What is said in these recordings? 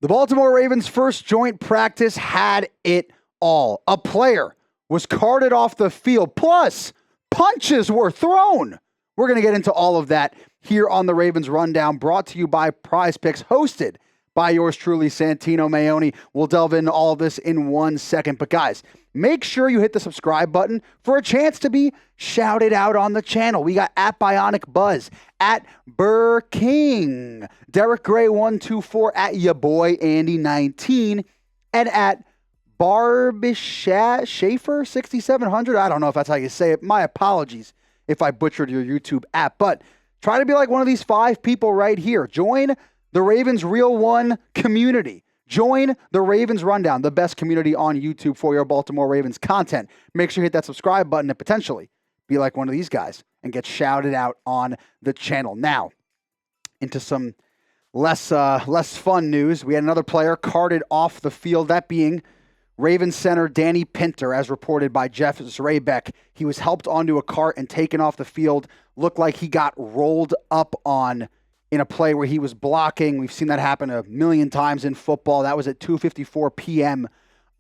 The Baltimore Ravens' first joint practice had it all. A player was carted off the field, plus punches were thrown. We're going to get into all of that here on the Ravens Rundown, brought to you by Prize Picks, hosted by yours truly, Santino, Maione. We'll delve into all of this in 1 second. But guys, make sure you hit the subscribe button for a chance to be shouted out on the channel. We got at Bionic Buzz, at Burr King, Derek Gray 124, at ya boy Andy 19, and at Schaefer 6700. I don't know if that's how you say it. My apologies if I butchered your YouTube app, but try to be like one of these 5 people right here. Join the Ravens Real One community. Join the Ravens Rundown, the best community on YouTube for your Baltimore Ravens content. Make sure you hit that subscribe button and potentially be like one of these guys and get shouted out on the channel. Now, into some less fun news. We had another player carted off the field, that being Ravens center Danny Pinter, as reported by Jeff Zrebeck. He was helped onto a cart and taken off the field. Looked like he got rolled up on in a play where he was blocking. We've seen that happen a million times in football. That was at 2:54 p.m.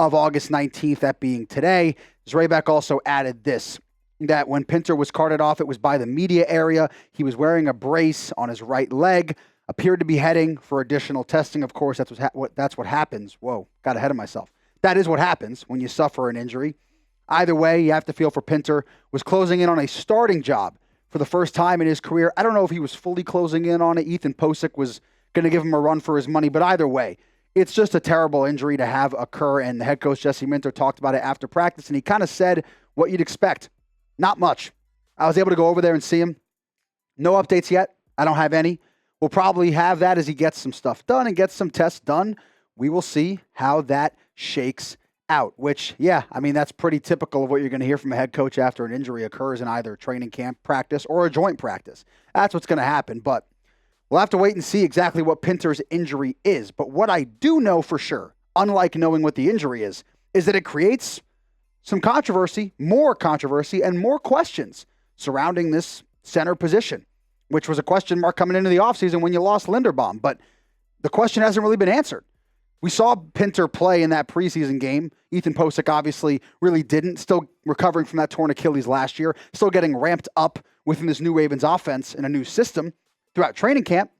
of August 19th, that being today. Zrebeck also added this, that when Pinter was carted off, it was by the media area. He was wearing a brace on his right leg, appeared to be heading for additional testing. Of course, that's what happens. Whoa, got ahead of myself. That is what happens when you suffer an injury. Either way, you have to feel for Pinter. Was closing in on a starting job for the first time in his career. I don't know if he was fully closing in on it. Ethan Posick was going to give him a run for his money, but either way, it's just a terrible injury to have occur, and the head coach, Jesse Minter, talked about it after practice, and he kind of said what you'd expect. Not much. I was able to go over there and see him. No updates yet. I don't have any. We'll probably have that as he gets some stuff done and gets some tests done. We will see how that shakes out, which, yeah, I mean, that's pretty typical of what you're going to hear from a head coach after an injury occurs in either training camp practice or a joint practice. That's what's going to happen, but we'll have to wait and see exactly what Pinter's injury is. But what I do know for sure, unlike knowing what the injury is that it creates some controversy, and more questions surrounding this center position, which was a question mark coming into the offseason when you lost Linderbaum. But the question hasn't really been answered. We saw Pinter play in that preseason game. Ethan Posick obviously really didn't. Still recovering from that torn Achilles last year. Still getting ramped up within this new Ravens offense in a new system throughout training camp.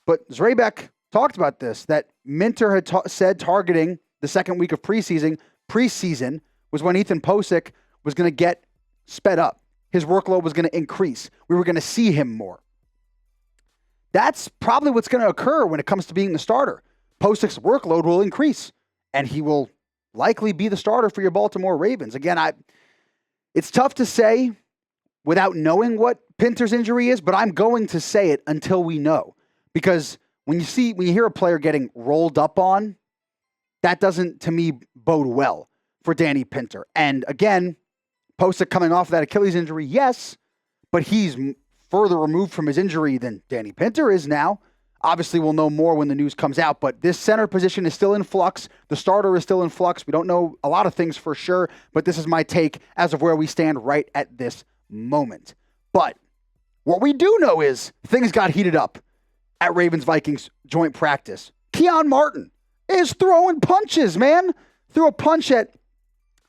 But Zrebeck talked about this, that Minter had said targeting the second week of preseason was when Ethan Posick was going to get sped up. His workload was going to increase. We were going to see him more. That's probably what's going to occur when it comes to being the starter. Posick's workload will increase, and he will likely be the starter for your Baltimore Ravens. Again, it's tough to say without knowing what Pinter's injury is, but I'm going to say it until we know. Because when you hear a player getting rolled up on, that doesn't, to me, bode well for Danny Pinter. And again, Posick coming off of that Achilles injury, yes, but he's further removed from his injury than Danny Pinter is now. Obviously, we'll know more when the news comes out, but this center position is still in flux. The starter is still in flux. We don't know a lot of things for sure, but this is my take as of where we stand right at this moment. But what we do know is things got heated up at Ravens-Vikings joint practice. Keon Martin is throwing punches, man. Threw a punch at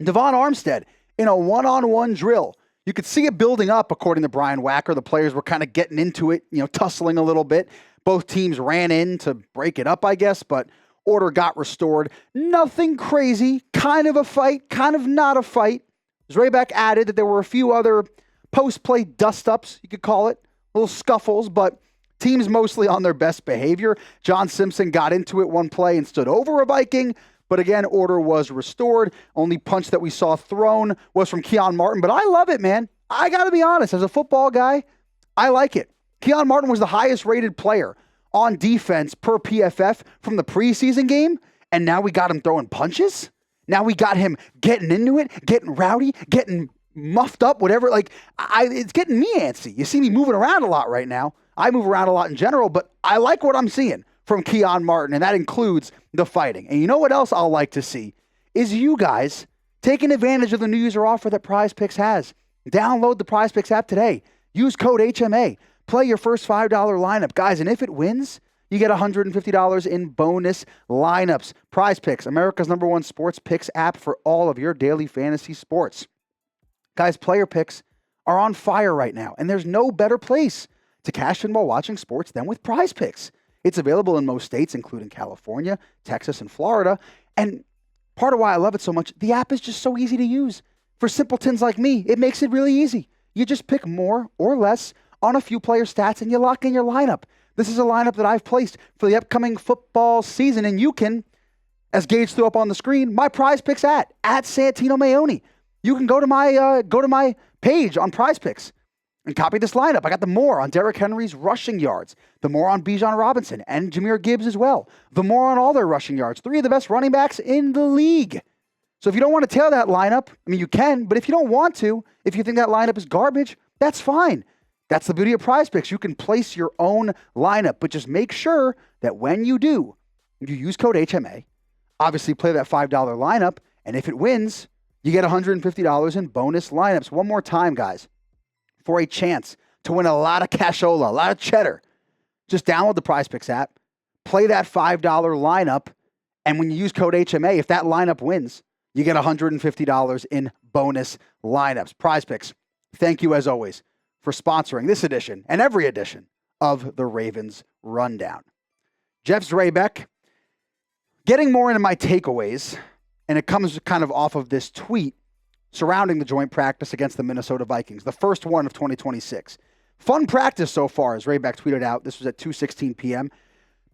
Devon Armstead in a one-on-one drill. You could see it building up, according to Brian Wacker. The players were kind of getting into it, tussling a little bit. Both teams ran in to break it up, I guess, but order got restored. Nothing crazy. Kind of a fight, kind of not a fight. Zrebeck added that there were a few other post-play dust-ups, you could call it, little scuffles, but teams mostly on their best behavior. John Simpson got into it one play and stood over a Viking, but again, order was restored. Only punch that we saw thrown was from Keon Martin, but I love it, man. I got to be honest, as a football guy, I like it. Keon Martin was the highest rated player on defense per PFF from the preseason game, and now we got him throwing punches? Now we got him getting into it, getting rowdy, getting muffed up, whatever. It's getting me antsy. You see me moving around a lot right now. I move around a lot in general, but I like what I'm seeing from Keon Martin, and that includes the fighting. And you know what else I'll like to see is you guys taking advantage of the new user offer that Prize Picks has. Download the Prize Picks app today. Use code HMA. Play your first $5 lineup, guys, and if it wins, you get $150 in bonus lineups. Prize Picks, America's #1 sports picks app for all of your daily fantasy sports. Guys, player picks are on fire right now, and there's no better place to cash in while watching sports than with Prize Picks. It's available in most states, including California, Texas, and Florida. And part of why I love it so much, the app is just so easy to use. For simpletons like me, it makes it really easy. You just pick more or less on a few player stats, and you lock in your lineup. This is a lineup that I've placed for the upcoming football season, and you can, as Gage threw up on the screen, my Prize Picks at Santino Maione. You can go to my page on Prize Picks and copy this lineup. I got the more on Derrick Henry's rushing yards, the more on Bijan Robinson and Jahmyr Gibbs as well, the more on all their rushing yards, 3 of the best running backs in the league. So if you don't want to tail that lineup, I mean, you can, but if you don't want to, if you think that lineup is garbage, that's fine. That's the beauty of Prize Picks. You can place your own lineup, but just make sure that when you do, you use code HMA, obviously play that $5 lineup, and if it wins, you get $150 in bonus lineups. One more time, guys. For a chance to win a lot of cashola, a lot of cheddar, just download the Prize Picks app, play that $5 lineup, and when you use code HMA, if that lineup wins, you get $150 in bonus lineups. Prize Picks, thank you as always for sponsoring this edition and every edition of the Ravens Rundown. Jeff Zrebeck, getting more into my takeaways, and it comes kind of off of this tweet surrounding the joint practice against the Minnesota Vikings, the first one of 2026. Fun practice so far, as Rayback tweeted out. This was at 2:16 p.m.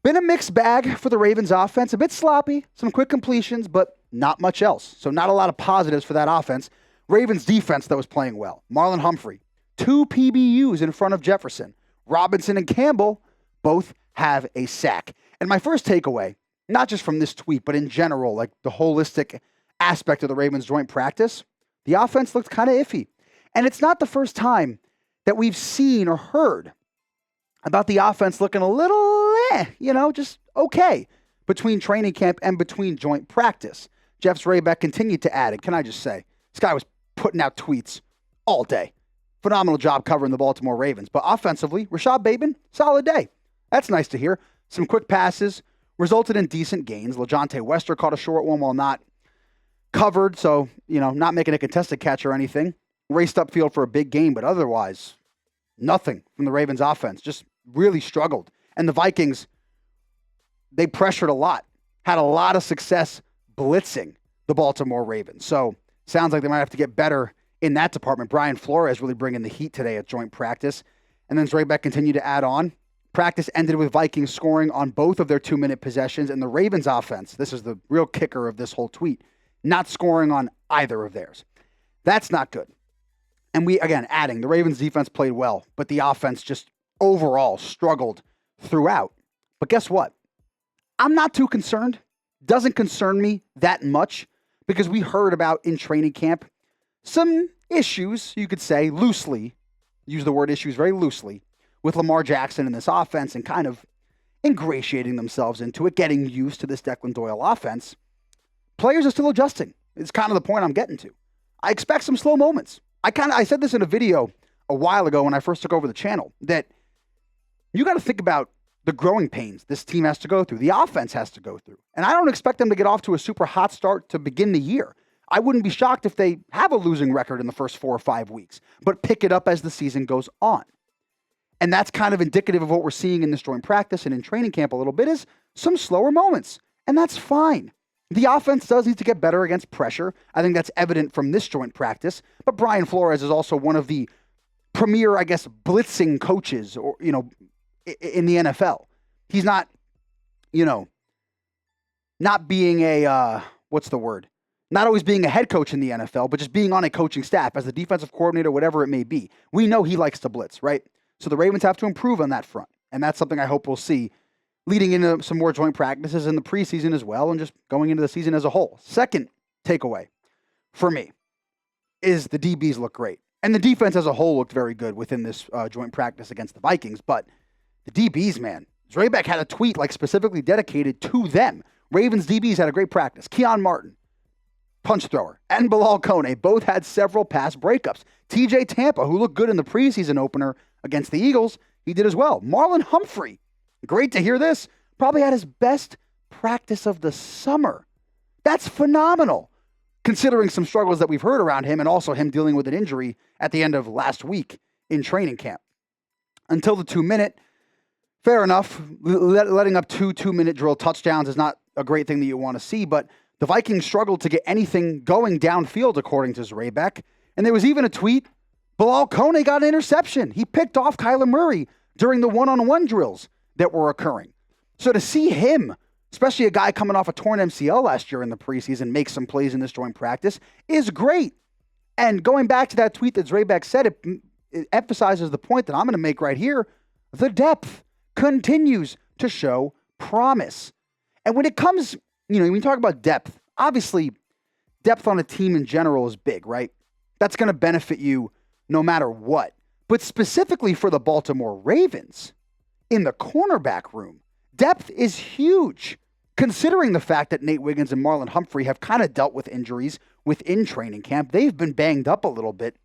Been a mixed bag for the Ravens offense. A bit sloppy, some quick completions, but not much else. So not a lot of positives for that offense. Ravens defense that was playing well. Marlon Humphrey, 2 PBUs in front of Jefferson. Robinson and Campbell both have a sack. And my first takeaway, not just from this tweet, but in general, like the holistic aspect of the Ravens joint practice, the offense looked kind of iffy. And it's not the first time that we've seen or heard about the offense looking a little, just okay between training camp and between joint practice. Jeff Zrebeck continued to add it. Can I just say, this guy was putting out tweets all day. Phenomenal job covering the Baltimore Ravens. But offensively, Rashad Bateman, solid day. That's nice to hear. Some quick passes resulted in decent gains. LaJohntay Wester caught a short one while not covered, so, not making a contested catch or anything. Raced upfield for a big game, but otherwise, nothing from the Ravens offense. Just really struggled. And the Vikings, they pressured a lot. Had a lot of success blitzing the Baltimore Ravens. So, sounds like they might have to get better in that department. Brian Flores really bringing the heat today at joint practice. And then Zrebeck continued to add on. Practice ended with Vikings scoring on both of their 2-minute possessions, and the Ravens offense, this is the real kicker of this whole tweet, not scoring on either of theirs. That's not good. And adding, the Ravens defense played well, but the offense just overall struggled throughout. But guess what? I'm not too concerned. Doesn't concern me that much because we heard about in training camp some issues, you could say, loosely, use the word issues very loosely, with Lamar Jackson in this offense and kind of ingratiating themselves into it, getting used to this Declan Doyle offense. Players are still adjusting. It's kind of the point I'm getting to. I expect some slow moments. I said this in a video a while ago when I first took over the channel, that you got to think about the growing pains this team has to go through, the offense has to go through. And I don't expect them to get off to a super hot start to begin the year. I wouldn't be shocked if they have a losing record in the first 4 or 5 weeks, but pick it up as the season goes on. And that's kind of indicative of what we're seeing in this joint practice and in training camp a little bit, is some slower moments. And that's fine. The offense does need to get better against pressure. I think that's evident from this joint practice. But Brian Flores is also one of the premier, blitzing coaches, or in the NFL. He's not, not being a, not always being a head coach in the NFL, but just being on a coaching staff as the defensive coordinator, whatever it may be. We know he likes to blitz, right? So the Ravens have to improve on that front. And that's something I hope we'll see leading into some more joint practices in the preseason as well, and just going into the season as a whole. Second takeaway for me is the DBs look great. And the defense as a whole looked very good within this joint practice against the Vikings. But the DBs, man, Zrebeck had a tweet specifically dedicated to them. Ravens DBs had a great practice. Keon Martin, punch thrower, and Bilal Kone both had several pass breakups. TJ Tampa, who looked good in the preseason opener against the Eagles, he did as well. Marlon Humphrey Great to hear this. Probably had his best practice of the summer. That's phenomenal, considering some struggles that we've heard around him and also him dealing with an injury at the end of last week in training camp. Until the 2-minute, fair enough. Letting up two 2-minute drill touchdowns is not a great thing that you want to see, but the Vikings struggled to get anything going downfield, according to Zrebeck. And there was even a tweet, Bilal Kone got an interception. He picked off Kyler Murray during the one-on-one drills that were occurring. So to see him, especially a guy coming off a torn MCL last year in the preseason, make some plays in this joint practice is great. And going back to that tweet that Zrebeck said, it emphasizes the point that I'm going to make right here. The depth continues to show promise. And when it comes, when you talk about depth, obviously depth on a team in general is big, right? That's going to benefit you no matter what. But specifically for the Baltimore Ravens, in the cornerback room, depth is huge, considering the fact that Nate Wiggins and Marlon Humphrey have kind of dealt with injuries within training camp. They've been banged up a little bit.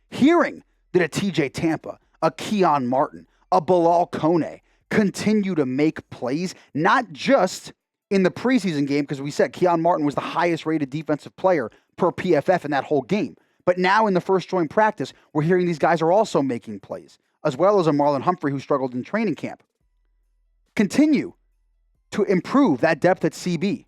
Hearing that a TJ Tampa, a Keon Martin, a Bilal Kone continue to make plays, not just in the preseason game, because we said Keon Martin was the highest rated defensive player per PFF in that whole game. But now in the first joint practice, we're hearing these guys are also making plays, as well as a Marlon Humphrey who struggled in training camp. Continue to improve that depth at CB.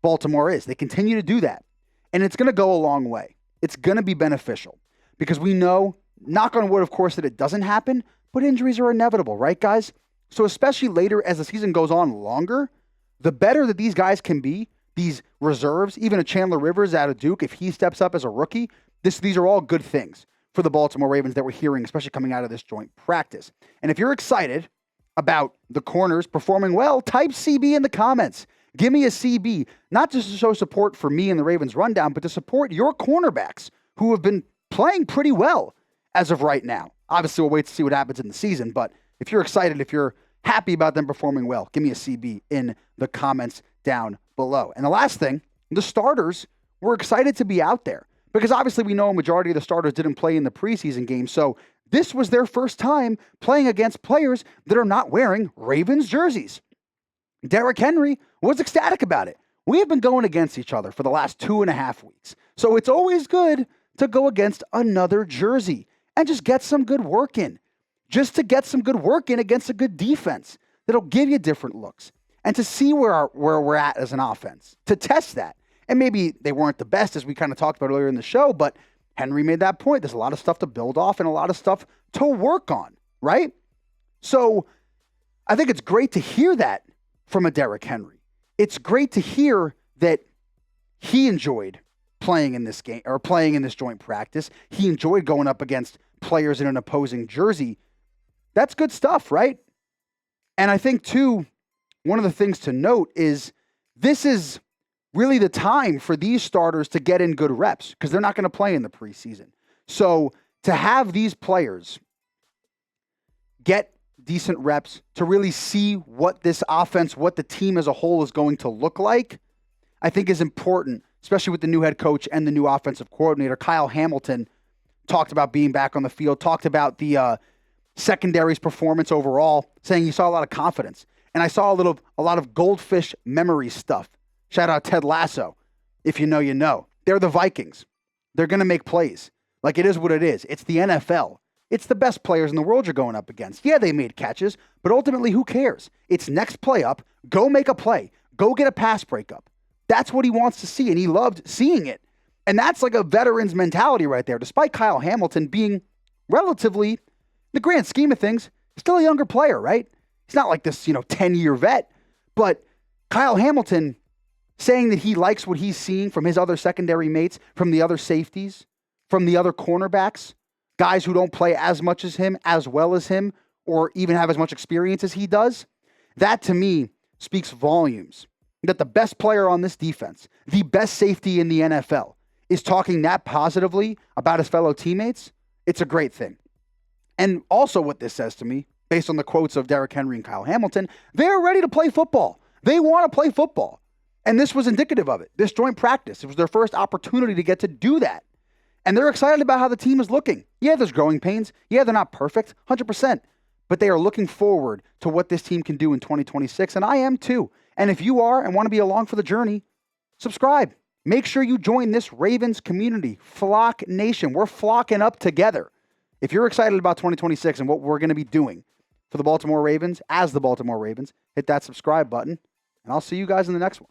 Baltimore is. They continue to do that. And it's going to go a long way. It's going to be beneficial because we know, knock on wood, of course, that it doesn't happen, but injuries are inevitable, right, guys? So especially later as the season goes on longer, the better that these guys can be, these reserves, even a Chandler Rivers out of Duke, if he steps up as a rookie, these are all good things for the Baltimore Ravens that we're hearing, especially coming out of this joint practice. And if you're excited about the corners performing well, type CB in the comments. Give me a CB, not just to show support for me and the Ravens rundown, but to support your cornerbacks who have been playing pretty well as of right now. Obviously, we'll wait to see what happens in the season, but if you're excited, if you're happy about them performing well, give me a CB in the comments down below. And the last thing, the starters were excited to be out there because obviously we know a majority of the starters didn't play in the preseason game, so this was their first time playing against players that are not wearing Ravens jerseys. Derrick Henry was ecstatic about it. We have been going against each other for the last 2.5 weeks, so it's always good to go against another jersey and just get some good work in. Just to get some good work in against a good defense that'll give you different looks and to see where we're at as an offense, to test that. And maybe they weren't the best, as we kind of talked about earlier in the show, but Henry made that point. There's a lot of stuff to build off and a lot of stuff to work on, right? So I think it's great to hear that from a Derrick Henry. It's great to hear that he enjoyed playing in this game or playing in this joint practice. He enjoyed going up against players in an opposing jersey. That's good stuff, right? And I think, too, one of the things to note is this is really the time for these starters to get in good reps because they're not going to play in the preseason. So to have these players get decent reps, to really see what this offense, what the team as a whole is going to look like, I think is important, especially with the new head coach and the new offensive coordinator. Kyle Hamilton talked about being back on the field, talked about the secondary's performance overall, saying he saw a lot of confidence. And I saw a lot of goldfish memory stuff. Shout out Ted Lasso. If you know, you know. They're the Vikings. They're going to make plays. Like, it is what it is. It's the NFL. It's the best players in the world you're going up against. Yeah, they made catches, but ultimately, who cares? It's next play up. Go make a play. Go get a pass breakup. That's what he wants to see, and he loved seeing it. And that's like a veteran's mentality right there. Despite Kyle Hamilton being relatively, in the grand scheme of things, still a younger player, right? He's not like this, 10-year vet. But Kyle Hamilton saying that he likes what he's seeing from his other secondary mates, from the other safeties, from the other cornerbacks, guys who don't play as much as him, as well as him, or even have as much experience as he does, that to me speaks volumes. That the best player on this defense, the best safety in the NFL, is talking that positively about his fellow teammates. It's a great thing. And also what this says to me, based on the quotes of Derrick Henry and Kyle Hamilton, they're ready to play football. They want to play football. And this was indicative of it. This joint practice, it was their first opportunity to get to do that. And they're excited about how the team is looking. Yeah, there's growing pains. Yeah, they're not perfect, 100%. but they are looking forward to what this team can do in 2026, and I am too. And if you are and want to be along for the journey, subscribe. Make sure you join this Ravens community, Flock Nation. We're flocking up together. If you're excited about 2026 and what we're going to be doing for the Baltimore Ravens, as the Baltimore Ravens, hit that subscribe button, and I'll see you guys in the next one.